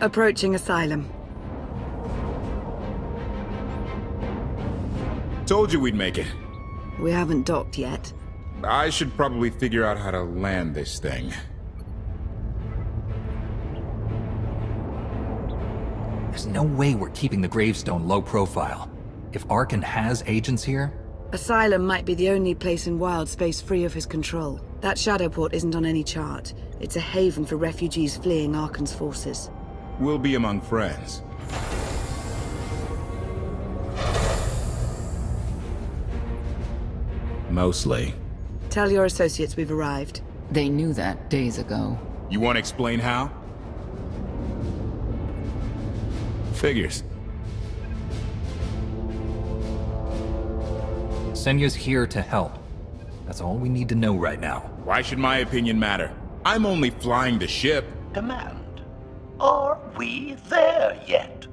Approaching Asylum. Told you we'd make it. We haven't docked yet. I should probably figure out how to land this thing. There's no way we're keeping the gravestone low profile. If Arkan has agents here... Asylum might be the only place in wild space free of his control. That shadow port isn't on any chart. It's a haven for refugees fleeing Arkan's forces. We'll be among friends. Mostly. Tell your associates we've arrived. They knew that days ago. You want to explain how? Figures. Senya's here to help. That's all we need to know right now. Why should my opinion matter? I'm only flying the ship. Command. Are we there yet?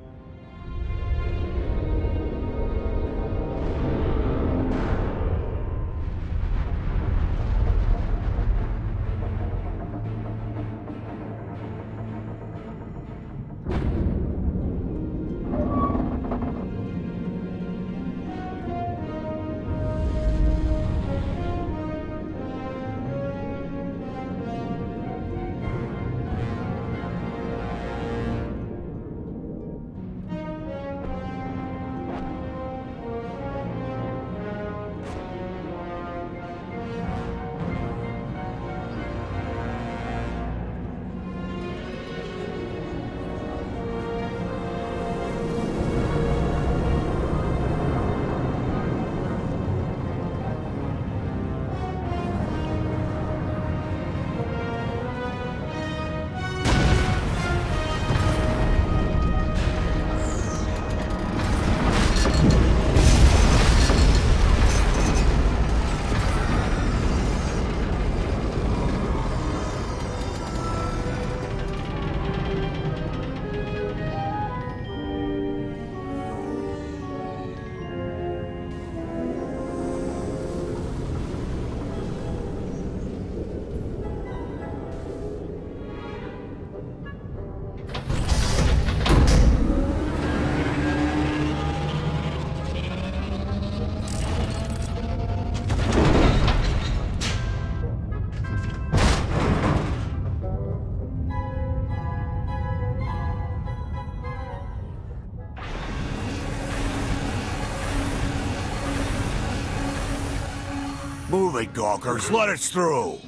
Move it, gawkers. Let us through.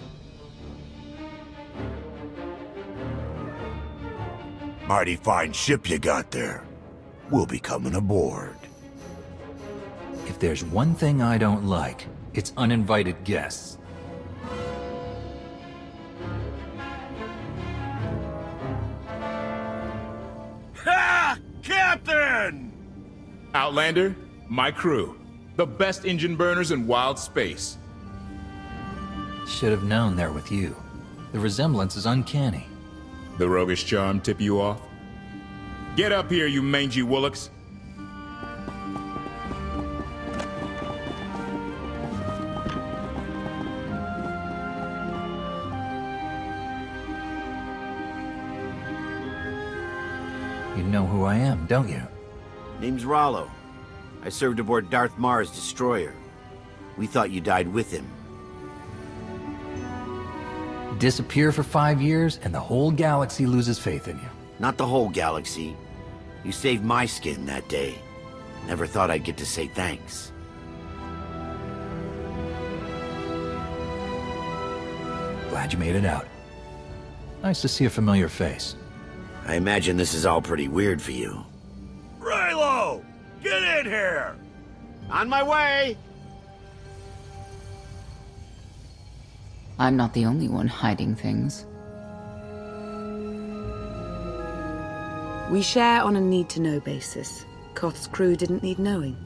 Mighty fine ship you got there. We'll be coming aboard. If there's one thing I don't like, it's uninvited guests. Ha! Captain! Outlander, my crew. The best engine burners in wild space. Should have known they're with you. The resemblance is uncanny. The roguish charm tip you off? Get up here, you mangy woolocks. You know who I am, don't you? Name's Rollo. I served aboard Darth Marr's destroyer. We thought you died with him. Disappear for 5 years, and the whole galaxy loses faith in you. Not the whole galaxy. You saved my skin that day. Never thought I'd get to say thanks. Glad you made it out. Nice to see a familiar face. I imagine this is all pretty weird for you. Raylo! Get in here! On my way! I'm not the only one hiding things. We share on a need-to-know basis. Koth's crew didn't need knowing.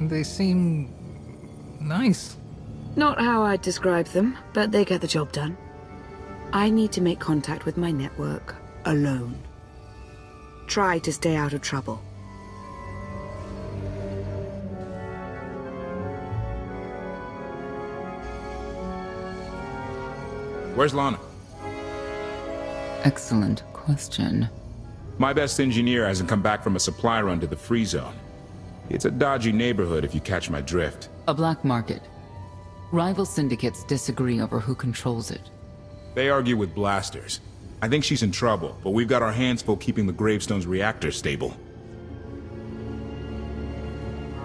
They seem... nice. Not how I'd describe them, but they get the job done. I need to make contact with my network, alone. Try to stay out of trouble. Where's Lana? Excellent question. My best engineer hasn't come back from a supply run to the free zone. It's a dodgy neighborhood if you catch my drift. A black market. Rival syndicates disagree over who controls it. They argue with blasters. I think she's in trouble, but we've got our hands full keeping the Gravestone's reactor stable.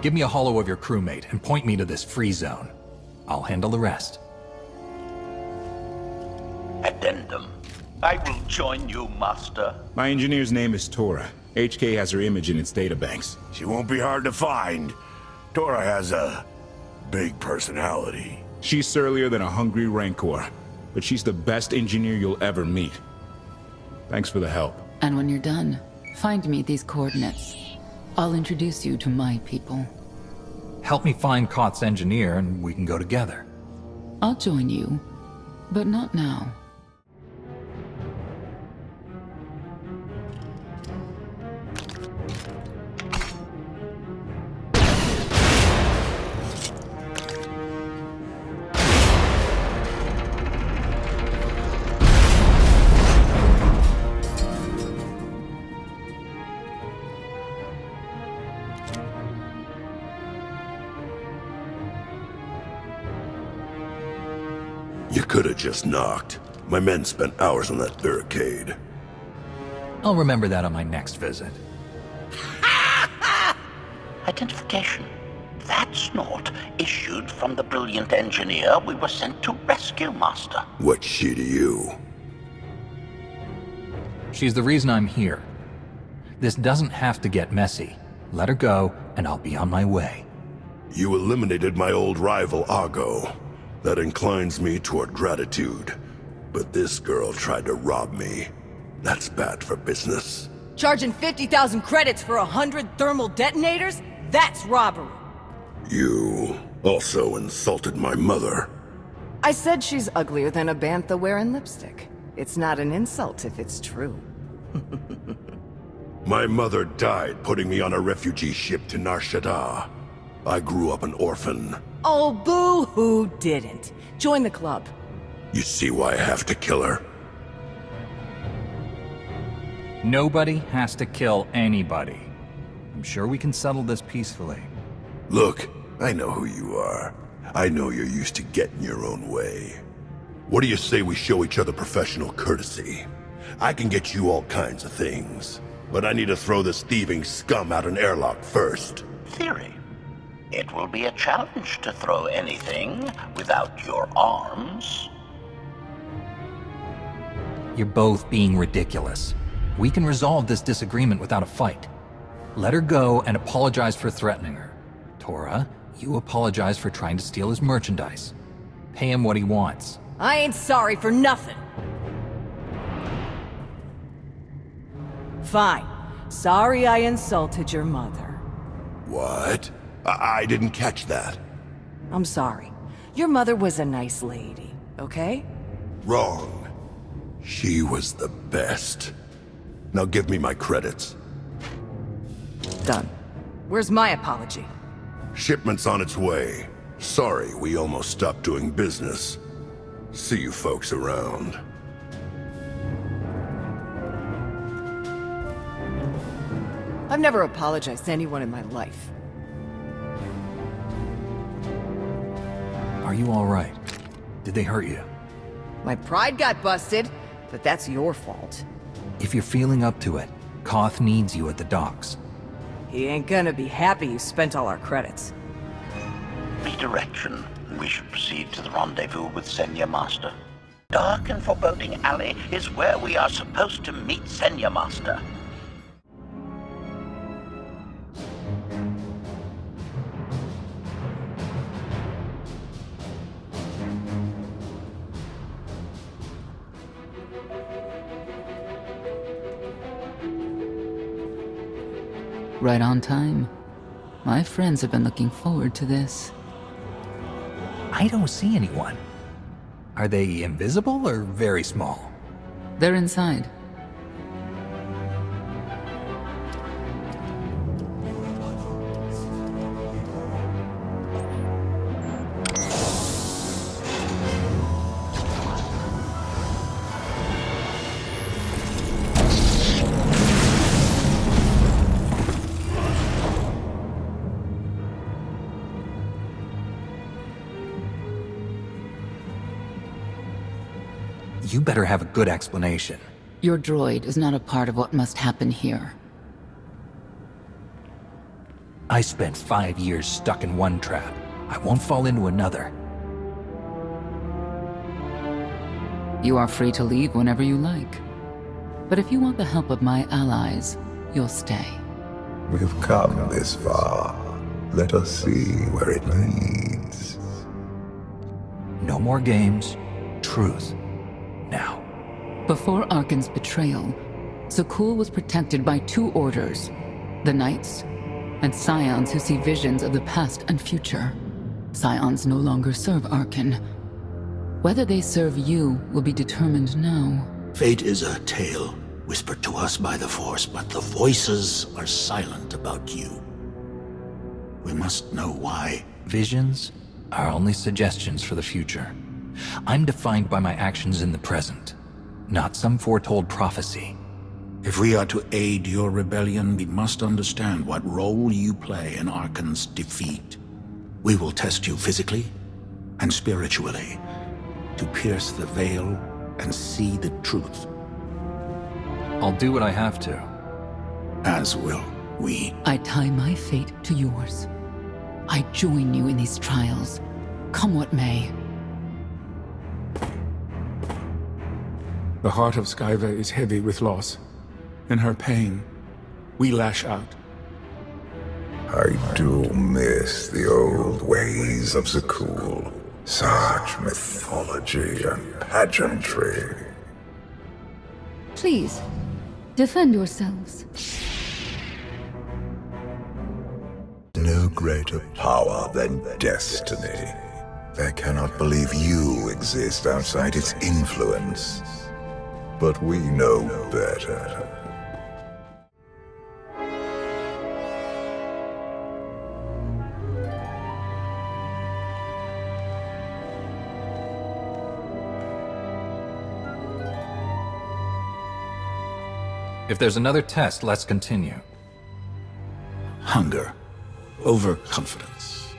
Give me a holo of your crewmate and point me to this free zone. I'll handle the rest. Addendum. I will join you, Master. My engineer's name is Tora. HK has her image in its databanks. She won't be hard to find. Tora has a big personality. She's surlier than a hungry rancor, but she's the best engineer you'll ever meet. Thanks for the help. And when you're done, find me these coordinates. I'll introduce you to my people. Help me find Koth's engineer and we can go together. I'll join you, but not now. You could have just knocked. My men spent hours on that barricade. I'll remember that on my next visit. Identification. That's not issued from the brilliant engineer we were sent to rescue, Master. What's she to you? She's the reason I'm here. This doesn't have to get messy. Let her go, and I'll be on my way. You eliminated my old rival, Argo. That inclines me toward gratitude. But this girl tried to rob me. That's bad for business. Charging 50,000 credits for 100 thermal detonators? That's robbery. You also insulted my mother. I said she's uglier than a bantha wearing lipstick. It's not an insult if it's true. My mother died putting me on a refugee ship to Nar Shaddaa. I grew up an orphan. Oh, boo-hoo didn't. Join the club. You see why I have to kill her? Nobody has to kill anybody. I'm sure we can settle this peacefully. Look, I know who you are. I know you're used to getting your own way. What do you say we show each other professional courtesy? I can get you all kinds of things, but I need to throw this thieving scum out an airlock first. Theory. It will be a challenge to throw anything without your arms. You're both being ridiculous. We can resolve this disagreement without a fight. Let her go and apologize for threatening her. Tora, you apologize for trying to steal his merchandise. Pay him what he wants. I ain't sorry for nothing. Fine. Sorry I insulted your mother. What? I didn't catch that. I'm sorry. Your mother was a nice lady, okay? Wrong. She was the best. Now give me my credits. Done. Where's my apology? Shipment's on its way. Sorry, we almost stopped doing business. See you folks around. I've never apologized to anyone in my life. Are you all right? Did they hurt you? My pride got busted, but that's your fault. If you're feeling up to it, Koth needs you at the docks. He ain't gonna be happy you spent all our credits. Redirection. We should proceed to the rendezvous with Senya Master. Dark and foreboding alley is where we are supposed to meet Senya Master. Right on time. My friends have been looking forward to this. I don't see anyone. Are they invisible or very small? They're inside. You better have a good explanation. Your droid is not a part of what must happen here. I spent 5 years stuck in one trap. I won't fall into another. You are free to leave whenever you like. But if you want the help of my allies, you'll stay. We've come this far. Let us see where it leads. No more games. Truth. Now. Before Arkan's betrayal, Sakul was protected by 2 orders. The Knights, and Scions who see visions of the past and future. Scions no longer serve Arkan. Whether they serve you will be determined now. Fate is a tale whispered to us by the Force, but the voices are silent about you. We must know why. Visions are only suggestions for the future. I'm defined by my actions in the present, not some foretold prophecy. If we are to aid your rebellion, we must understand what role you play in Arkan's defeat. We will test you physically and spiritually to pierce the veil and see the truth. I'll do what I have to. As will we. I tie my fate to yours. I join you in these trials, come what may. The heart of Skyva is heavy with loss. In her pain, we lash out. I do miss the old ways of Sakul. Such mythology and pageantry. Please, defend yourselves. No greater power than destiny. They cannot believe you exist outside its influence. But we know better. If there's another test, let's continue. Hunger. Overconfidence.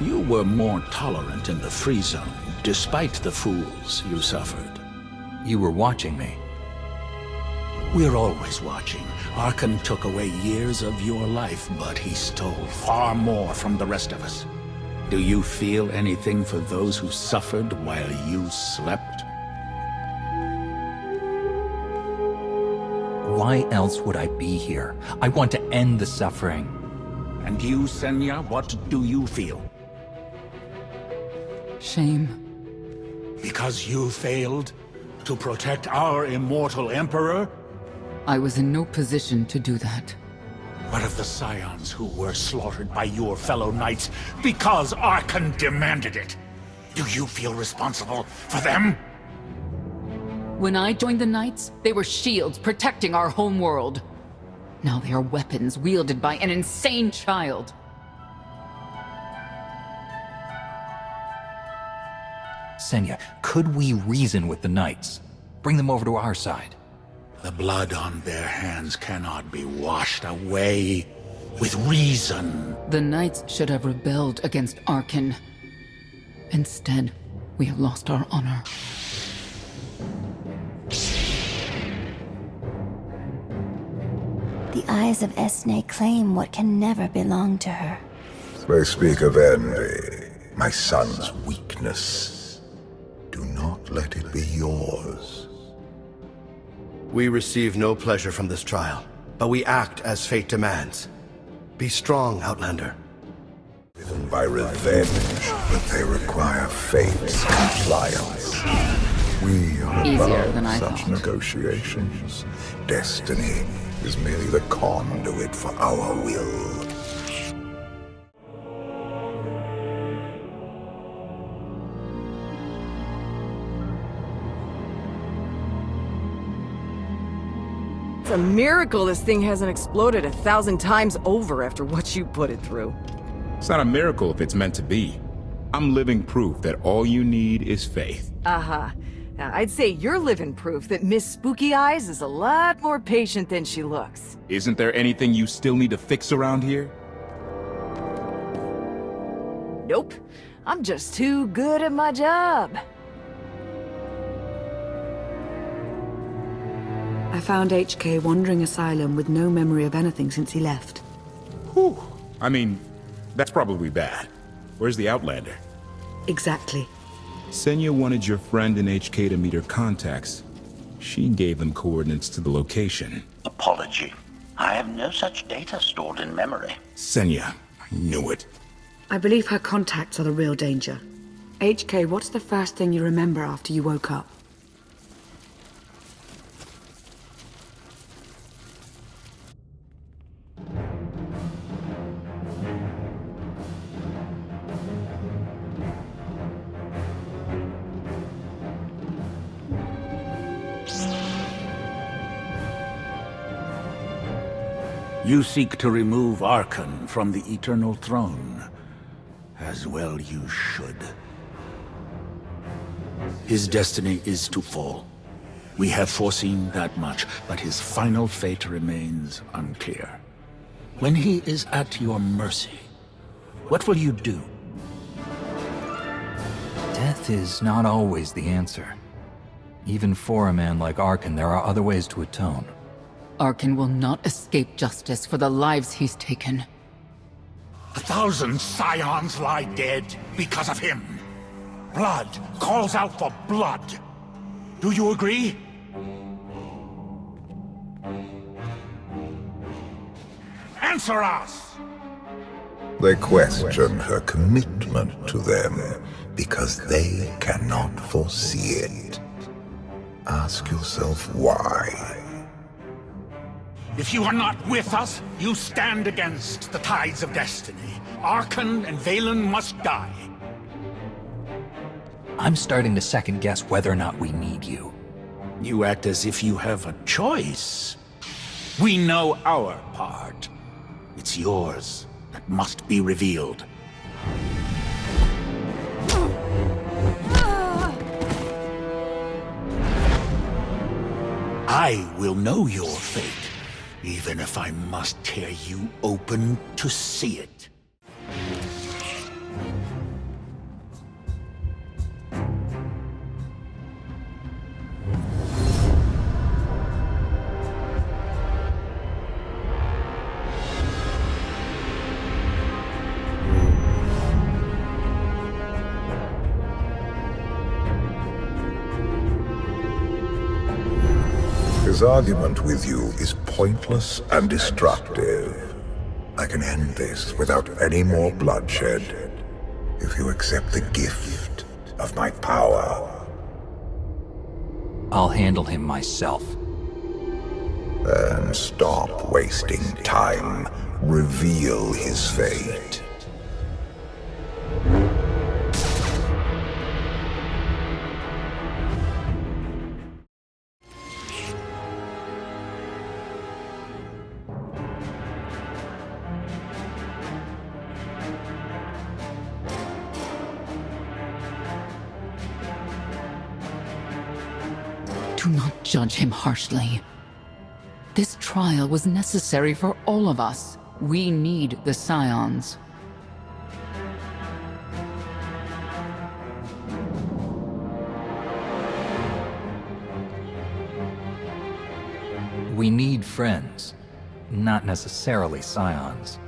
You were more tolerant in the free zone, despite the fools you suffered. You were watching me. We're always watching. Arkan took away years of your life, but he stole far more from the rest of us. Do you feel anything for those who suffered while you slept? Why else would I be here? I want to end the suffering. And you, Senya, what do you feel? Shame. Because you failed to protect our immortal Emperor? I was in no position to do that. What of the Scions who were slaughtered by your fellow Knights because Arkan demanded it? Do you feel responsible for them? When I joined the Knights, they were shields protecting our home world. Now they are weapons wielded by an insane child. Senya, could we reason with the Knights? Bring them over to our side. The blood on their hands cannot be washed away with reason. The Knights should have rebelled against Arkan. Instead, we have lost our honor. The eyes of Esne claim what can never belong to her. They speak of envy, my son's weakness. Do not let it be yours. We receive no pleasure from this trial, but we act as fate demands. Be strong, Outlander. Driven by revenge, but they require fate's compliance. We are Easier than above I such thought. negotiations. Destiny is merely the conduit for our will. It's a miracle this thing hasn't exploded 1,000 times over after what you put it through. It's not a miracle if it's meant to be. I'm living proof that all you need is faith. Uh-huh. Now, I'd say you're living proof that Miss Spooky Eyes is a lot more patient than she looks. Isn't there anything you still need to fix around here? Nope. I'm just too good at my job. I found HK wandering Asylum with no memory of anything since he left. Whew. I mean, that's probably bad. Where's the Outlander? Exactly. Senya wanted your friend in HK to meet her contacts. She gave them coordinates to the location. Apology. I have no such data stored in memory. Senya, I knew it. I believe her contacts are the real danger. HK, what's the first thing you remember after you woke up? You seek to remove Archon from the Eternal Throne. As well you should. His destiny is to fall. We have foreseen that much, but his final fate remains unclear. When he is at your mercy, what will you do? Death is not always the answer. Even for a man like Archon, there are other ways to atone. Archon will not escape justice for the lives he's taken. 1,000 scions lie dead because of him. Blood calls out for blood. Do you agree? Answer us! They question her commitment to them because they cannot foresee it. Ask yourself why. If you are not with us, you stand against the tides of destiny. Archon and Valen must die. I'm starting to second guess whether or not we need you. You act as if you have a choice. We know our part. It's yours that must be revealed. I will know your fate, even if I must tear you open to see it. His argument with you is pointless and destructive. I can end this without any more bloodshed, if you accept the gift of my power. I'll handle him myself. Then stop wasting time. Reveal his fate. Do not judge him harshly. This trial was necessary for all of us. We need the Scions. We need friends, not necessarily Scions.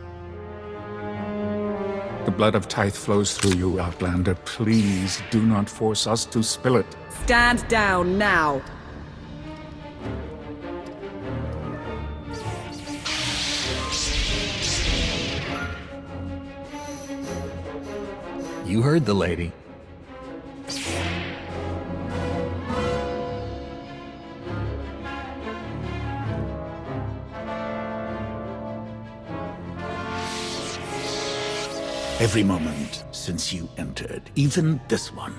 The blood of Tithe flows through you, Outlander. Please do not force us to spill it. Stand down now. You heard the lady. Every moment since you entered, even this one,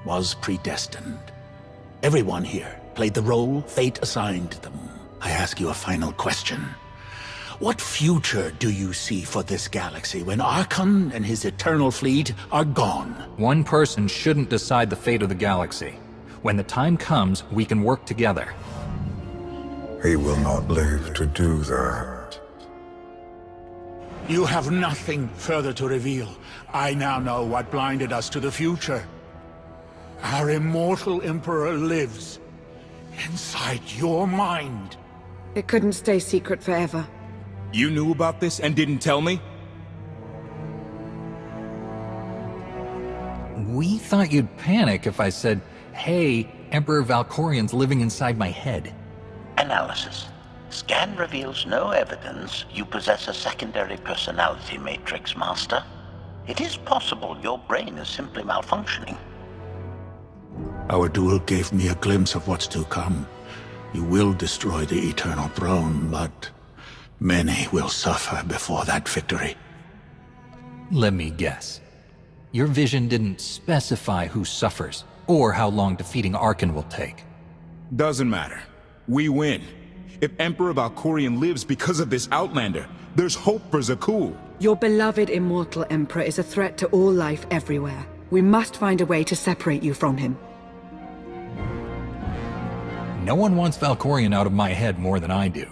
was predestined. Everyone here played the role fate assigned them. I ask you a final question. What future do you see for this galaxy when Archon and his eternal fleet are gone? One person shouldn't decide the fate of the galaxy. When the time comes, we can work together. He will not live to do that. You have nothing further to reveal. I now know what blinded us to the future. Our immortal Emperor lives. inside your mind. It couldn't stay secret forever. You knew about this and didn't tell me? We thought you'd panic if I said, hey, Emperor Valkorian's living inside my head. Analysis. Scan reveals no evidence you possess a secondary personality matrix, Master. It is possible your brain is simply malfunctioning. Our duel gave me a glimpse of what's to come. You will destroy the Eternal Throne, but many will suffer before that victory. Let me guess. Your vision didn't specify who suffers, or how long defeating Arkan will take. Doesn't matter. We win. If Emperor Valkorian lives because of this Outlander, there's hope for Zakul. Your beloved immortal Emperor is a threat to all life everywhere. We must find a way to separate you from him. No one wants Valkorian out of my head more than I do.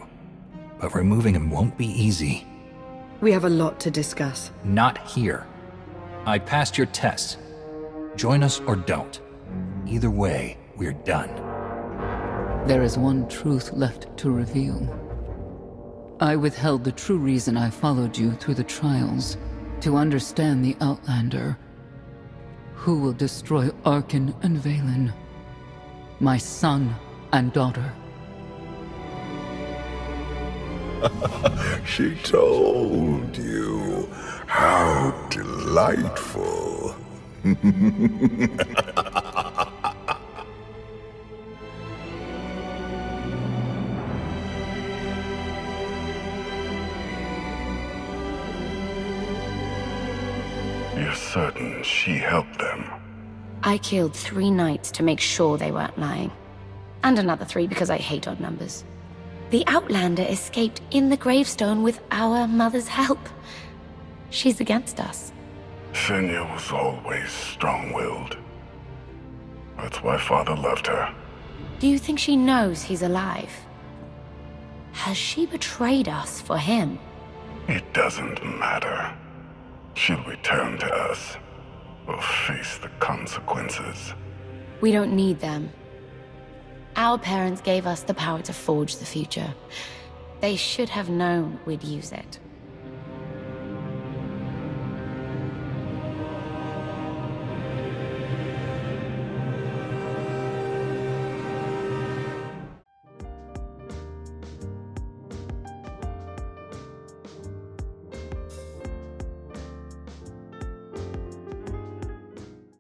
But removing him won't be easy. We have a lot to discuss. Not here. I passed your test. Join us or don't. Either way, we're done. There is one truth left to reveal. I withheld the true reason I followed you through the trials, to understand the Outlander. Who will destroy Arkan and Valen? My son and daughter. She told you. How delightful. You're certain she helped them? I killed 3 knights to make sure they weren't lying. And another 3 because I hate odd numbers. The Outlander escaped in the gravestone with our mother's help. She's against us. Senya was always strong-willed. That's why Father left her. Do you think she knows he's alive? Has she betrayed us for him? It doesn't matter. She'll return to us. We'll face the consequences. We don't need them. Our parents gave us the power to forge the future. They should have known we'd use it.